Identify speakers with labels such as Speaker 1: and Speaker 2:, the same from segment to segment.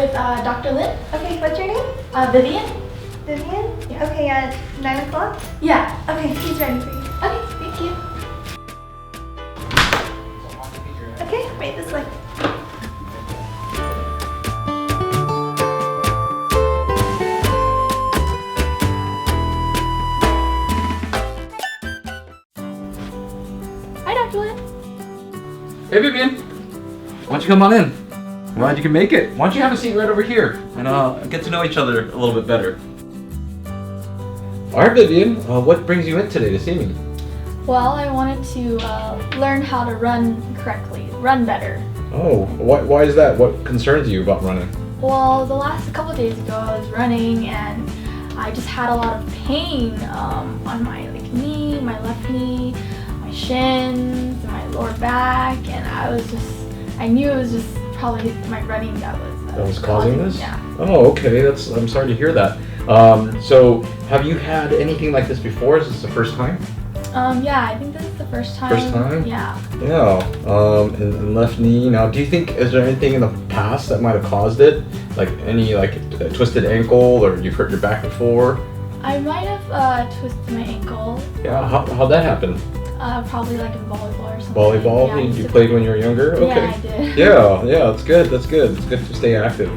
Speaker 1: with Dr. Lin.
Speaker 2: Okay, what's your name?
Speaker 1: Vivian.
Speaker 2: Vivian?
Speaker 1: Yeah.
Speaker 2: Okay, at 9 o'clock?
Speaker 1: Yeah.
Speaker 2: Okay, he's ready for you.
Speaker 1: Okay, thank you.
Speaker 2: Okay, right this way.
Speaker 1: Hi, Dr. Lin.
Speaker 3: Hey Vivian, why don't you come on in? I'm glad you can make it. Why don't you have a seat right over here and get to know each other a little bit better. Alright Vivian, what brings you in today to see me?
Speaker 1: Well, I wanted to learn how to run correctly, run better.
Speaker 3: Oh, why is that? What concerns you about running?
Speaker 1: Well, the last couple of days ago, I was running and I just had a lot of pain on my knee, my left knee, my shins, my lower back, and I knew it was just probably my running that was
Speaker 3: causing this?
Speaker 1: Yeah.
Speaker 3: Oh, okay. I'm sorry to hear that. So, have you had anything like this before? Is this the first time?
Speaker 1: Yeah, I think this is the first time.
Speaker 3: First time?
Speaker 1: Yeah.
Speaker 3: Yeah. And left knee. Now, do you think is there anything in the past that might have caused it? Like any a twisted ankle, or you've hurt your back before?
Speaker 1: I might have twisted my ankle.
Speaker 3: Yeah. How'd that happen?
Speaker 1: Probably like in volleyball or something.
Speaker 3: Volleyball?
Speaker 1: Yeah,
Speaker 3: You played when you were younger? Okay.
Speaker 1: Yeah, I did.
Speaker 3: Yeah, that's good. That's good. It's good to stay active.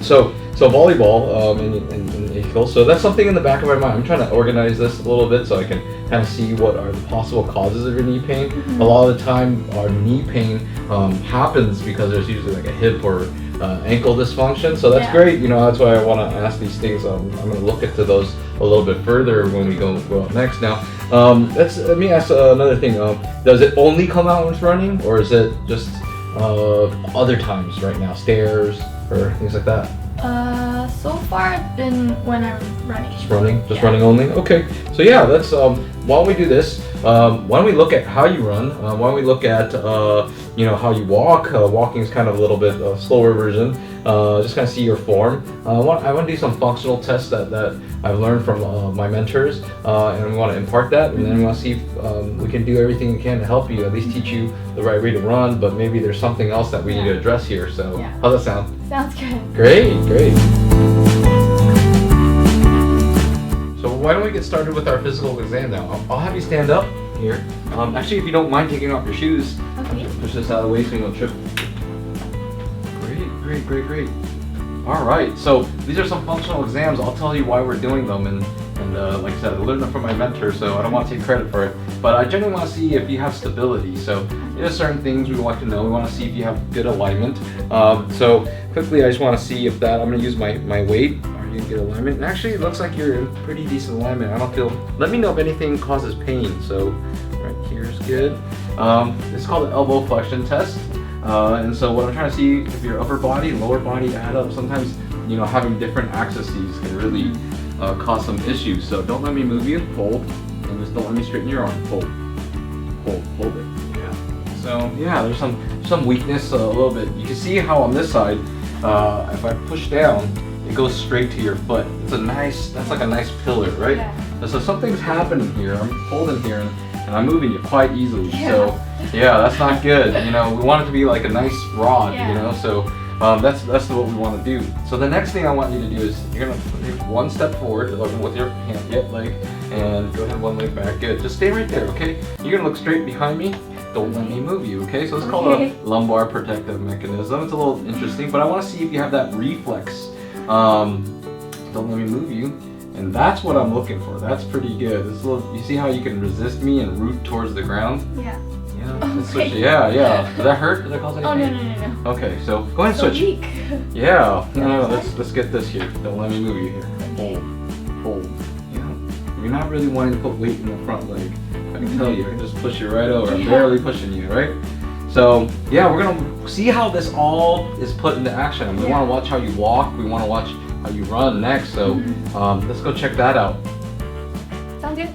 Speaker 3: So volleyball and ankle. So that's something in the back of my mind. I'm trying to organize this a little bit so I can kind of see what are the possible causes of your knee pain.
Speaker 1: Mm-hmm.
Speaker 3: A lot of the time, our knee pain happens because there's usually like a hip or ankle dysfunction. So that's great. That's why I want to ask these things. I'm going to look into those a little bit further when we go up next. Now, let me ask another thing. Does it only come out when it's running, or is it just other times right now, stairs or things like that?
Speaker 1: So far it's been when I'm running.
Speaker 3: Just running only? Okay. So yeah, that's, why don't we do this? Why don't we look at how you run? Why don't we look at, how you walk? Walking is kind of a little bit slower version. Just kind of see your form. I want to do some functional tests that I've learned from my mentors, and we want to impart that, and then we want to see if we can do everything we can to help you, at least teach you the right way to run, but maybe there's something else that we need to address here. So how's that sound?
Speaker 1: Sounds good.
Speaker 3: Great. So why don't we get started with our physical exam now? I'll have you stand up here. Actually, if you don't mind taking off your shoes,
Speaker 1: Okay.
Speaker 3: push this out of the way so you don't trip. Great. All right, so these are some functional exams. I'll tell you why we're doing them, and like I said, I learned them from my mentor, so I don't want to take credit for it. But I generally want to see if you have stability. So there's certain things we want to know. We want to see if you have good alignment. So quickly, I just want to see if that, I'm going to use my weight. Are you in good alignment? And actually, it looks like you're in pretty decent alignment. I don't feel, let me know if anything causes pain. So right here's good. It's called the elbow flexion test. And so what I'm trying to see if your upper body and lower body add up. Sometimes, having different axes can really cause some issues. So don't let me move you. Hold. And just don't let me straighten your arm. Hold it. Yeah. So yeah, there's some weakness a little bit. You can see how on this side, if I push down, it goes straight to your foot. That's like a nice pillar, right?
Speaker 1: Yeah.
Speaker 3: And so something's happening here. I'm holding here and I'm moving you quite easily.
Speaker 1: Yeah.
Speaker 3: So yeah, that's not good. We want it to be like a nice rod, so that's what we want to do. So the next thing I want you to do is you're going to take one step forward with your leg, and go ahead one leg back. Good. Just stay right there, okay? You're going to look straight behind me. Don't let me move you, okay? So it's called a lumbar protective mechanism. It's a little interesting, but I want to see if you have that reflex. Don't let me move you. And that's what I'm looking for. That's pretty good. You see how you can resist me and root towards the ground?
Speaker 1: Yeah.
Speaker 3: Yeah. Does that hurt? Did that cause any pain?
Speaker 1: No.
Speaker 3: Okay, so go ahead and switch.
Speaker 1: Weak.
Speaker 3: Yeah. No. Let's get this here. Don't let me move you here. Hold. You're not really wanting to put weight in the front leg. I can tell you. I can just push you right over. I'm barely pushing you, right? So yeah, we're gonna see how this all is put into action. We want to watch how you walk. We want to watch how you run next. So let's go check that out.
Speaker 1: Sounds good.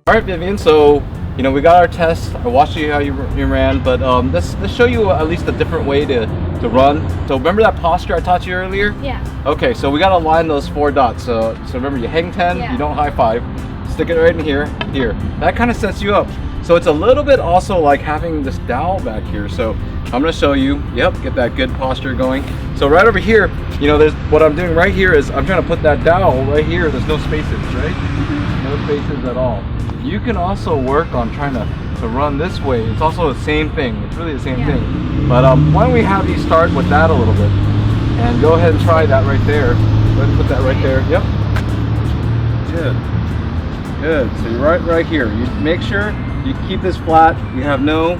Speaker 3: All right, Vivian. So we got our test. I watched you how you ran, but let's show you at least a different way to run. So remember that posture I taught you earlier?
Speaker 1: Yeah.
Speaker 3: Okay, so we gotta align those 4 dots. So remember, you hang 10, you don't high five. Stick it right in here. That kind of sets you up. So it's a little bit also like having this dowel back here. So I'm gonna show you, yep, get that good posture going. So right over here, you know, there's what I'm doing right here is I'm trying to put that dowel right here. There's no spaces, right? No spaces at all. You can also work on trying to run this way. It's also the same thing. It's really the same thing. But why don't we have you start with that a little bit? And go ahead and try that right there. Go ahead and put that right there. Yep. Good. Good. So you're right here. You make sure you keep this flat. You have no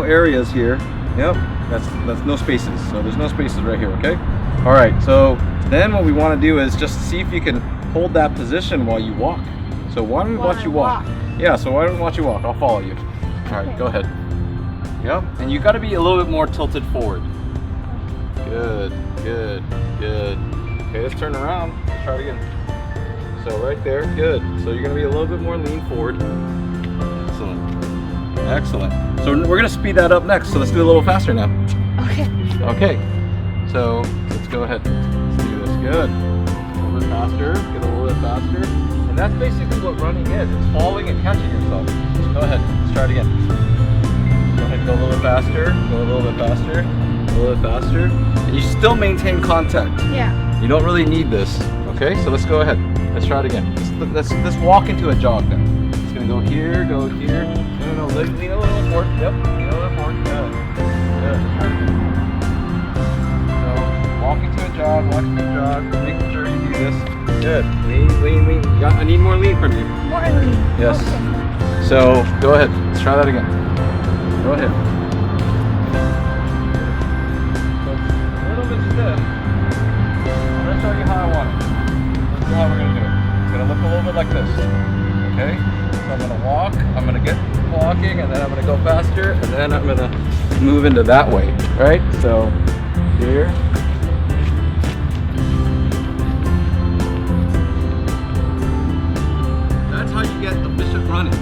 Speaker 3: areas here. Yep. That's no spaces. So there's no spaces right here. Okay. All right. So then what we want to do is just see if you can hold that position while you walk. So why don't we watch you walk? Yeah. So why don't we watch you walk? I'll follow you. All right. Go ahead. Yep. And you got to be a little bit more tilted forward. Good. Good. Good. Okay. Let's turn around. Let's try it again. So right there, good. So you're gonna be a little bit more lean forward. Excellent. Excellent. So we're gonna speed that up next. So let's do a little faster now.
Speaker 1: Okay.
Speaker 3: Okay. So let's go ahead. Let's do this. Good. A little bit faster. Get a little bit faster. And that's basically what running is. It's falling and catching yourself. Go ahead. Let's try it again. Go ahead. Go a little bit faster. Go a little bit faster. A little bit faster. And you still maintain contact.
Speaker 1: Yeah.
Speaker 3: You don't really need this. Okay. So let's go ahead. Let's try it again. Let's walk into a jog now. It's gonna go here, go here. No, lean a little forward. Yep, lean a little forward. Good. Good. So walk into a jog, making sure you do this. Good. Lean. I need more lean from you.
Speaker 1: More lean.
Speaker 3: Yes.
Speaker 1: Okay.
Speaker 3: So go ahead. Let's try that again. Go ahead. So it's a little bit stiff. I'm gonna show you how I want it. How we're gonna do it. It's gonna look a little bit like this. Okay? So I'm gonna walk, I'm gonna get walking, and then I'm gonna go faster, and then I'm gonna move into that way. Right? So here. That's how you get efficient running.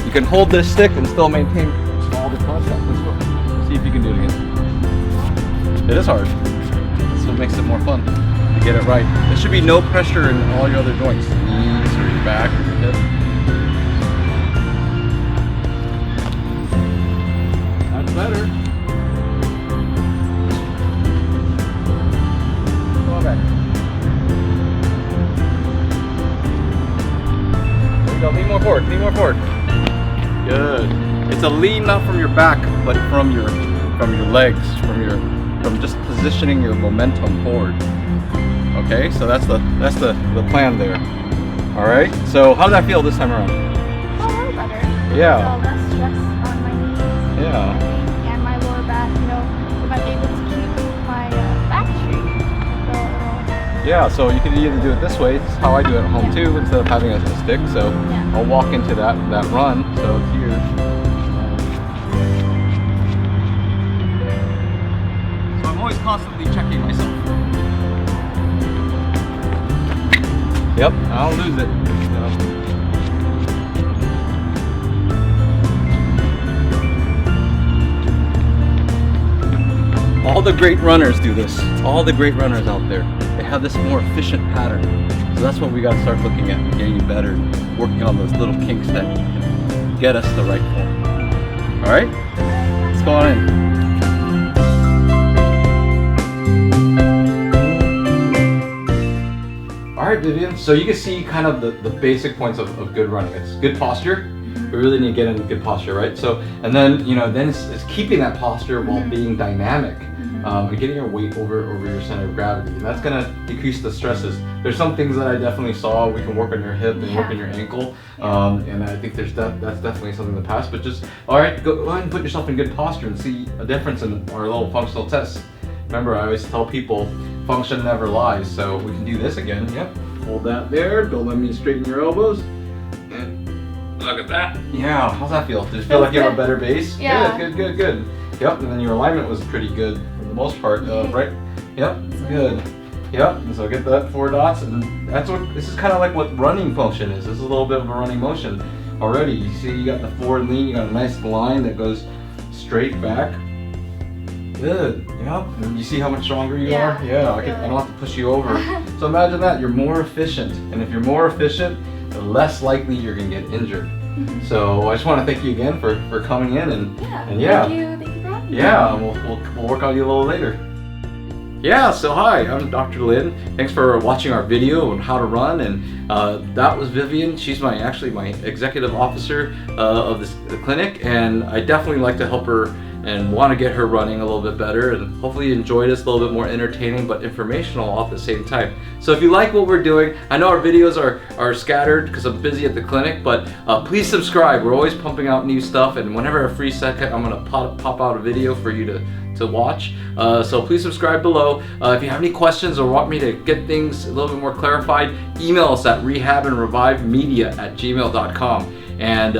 Speaker 3: You can hold this stick and still maintain all the contact. Let's go. See if you can do it again. It is hard. So it makes it more fun to get it right. There should be no pressure in all your other joints. Knees or your back or your hip. That's better. Come on back. There you go. Lean more forward. Lean more forward. Good. It's a lean not from your back, but from your legs, from just positioning your momentum forward. Okay, so that's the plan there. All right. So how did that feel this time around?
Speaker 1: Oh, a little better.
Speaker 3: Yeah.
Speaker 1: So less stress on my knees.
Speaker 3: Yeah.
Speaker 1: And my lower back. You know, if I'm able to keep my back straight. So.
Speaker 3: Yeah. So you can either do it this way. It's how I do it at home too, instead of having a stick. So
Speaker 1: Yeah.
Speaker 3: I'll walk into that run. So it's here. Constantly checking myself. Yep, I'll lose it. All the great runners do this. All the great runners out there, they have this more efficient pattern. So that's what we got to start looking at, getting better, working on those little kinks that can get us the right form. All right, let's go on in. Alright, Vivian, so you can see kind of the basic points of good running. It's good posture. We really need to get into good posture, right? So, and then, you know, then it's keeping that posture while being dynamic and getting your weight over your center of gravity. And that's going to decrease the stresses. There's some things that I definitely saw. We can work on your hip and work on your ankle. And I think that's definitely something in the past. But just, alright, go ahead and put yourself in good posture and see a difference in our little functional tests. Remember, I always tell people, function never lies, so we can do this again. Yep. Hold that there. Don't let me straighten your elbows. And look at that. Yeah. How's that feel? Does it feel like you have a better base?
Speaker 1: Yeah.
Speaker 3: Good. Yep. And then your alignment was pretty good for the most part, right? Yep. Good. Yep. And so get that 4 dots, and that's what this is kind of like what running function is. This is a little bit of a running motion already. You see, you got the forward lean. You got a nice line that goes straight back. Good. Yep. And you see how much stronger you are? Yeah. I don't have to push you over. So imagine that you're more efficient, and if you're more efficient, the less likely you're gonna get injured. So I just want to thank you again for coming in and
Speaker 1: Thank you for having me.
Speaker 3: Yeah, we'll work on you a little later. Yeah, so hi, I'm Dr. Lin. Thanks for watching our video on how to run, and that was Vivian. She's actually my executive officer of the clinic, and I definitely like to help her and want to get her running a little bit better, and hopefully you enjoy this, a little bit more entertaining but informational all at the same time. So if you like what we're doing, I know our videos are scattered because I'm busy at the clinic, but please subscribe. We're always pumping out new stuff, and whenever a free second, I'm gonna pop out a video for you to watch. So please subscribe below. If you have any questions or want me to get things a little bit more clarified, email us at rehabandrevivemedia@gmail.com. And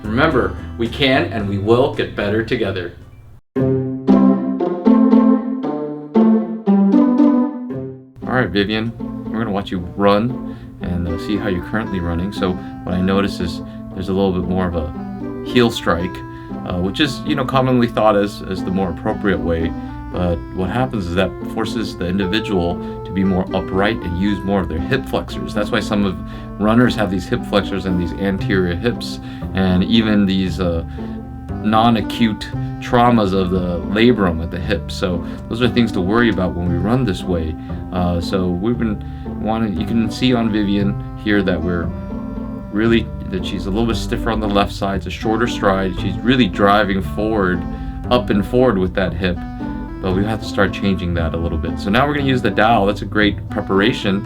Speaker 3: remember, we can and we will get better together. All right, Vivian, we're gonna watch you run and see how you're currently running. So what I notice is there's a little bit more of a heel strike, which is, you know, commonly thought as the more appropriate way. But what happens is that forces the individual to be more upright and use more of their hip flexors. That's why some of runners have these hip flexors and these anterior hips, and even these non-acute traumas of the labrum at the hip. So those are things to worry about when we run this way. So we've been you can see on Vivian here that that she's a little bit stiffer on the left side. It's a shorter stride. She's really driving forward, up and forward with that hip. But we have to start changing that a little bit. So now we're going to use the dowel. That's a great preparation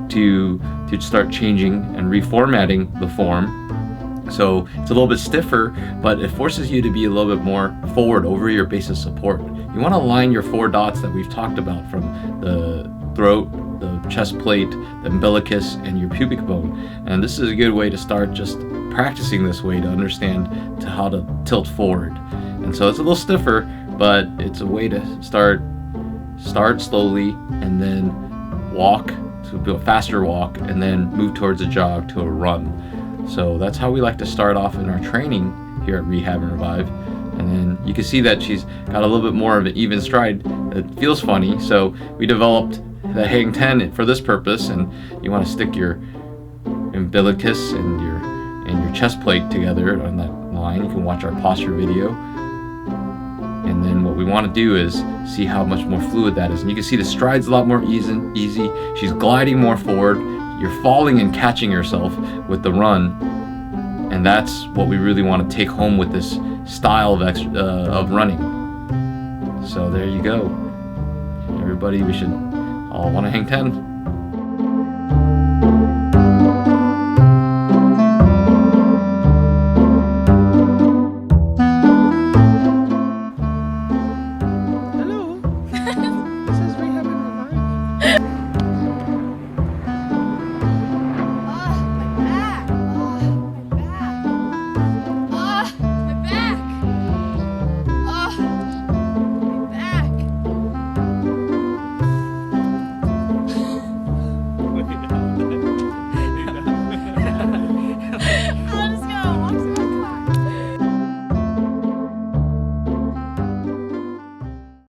Speaker 3: to start changing and reformatting the form. So it's a little bit stiffer, but it forces you to be a little bit more forward over your base of support. You want to align your 4 dots that we've talked about, from the throat, the chest plate, the umbilicus, and your pubic bone. And this is a good way to start just practicing this way to understand how to tilt forward. And so it's a little stiffer, but it's a way to start slowly and then walk to a faster walk, and then move towards a jog to a run. So that's how we like to start off in our training here at Rehab and Revive. And then you can see that she's got a little bit more of an even stride. It feels funny, so we developed the hang 10 for this purpose. And you want to stick your umbilicus and your chest plate together on that line. You can watch our posture video. And then what we want to do is see how much more fluid that is. And you can see the stride's a lot more easy. She's gliding more forward. You're falling and catching yourself with the run. And that's what we really want to take home with this style of running. So there you go. Everybody, we should all want to hang 10.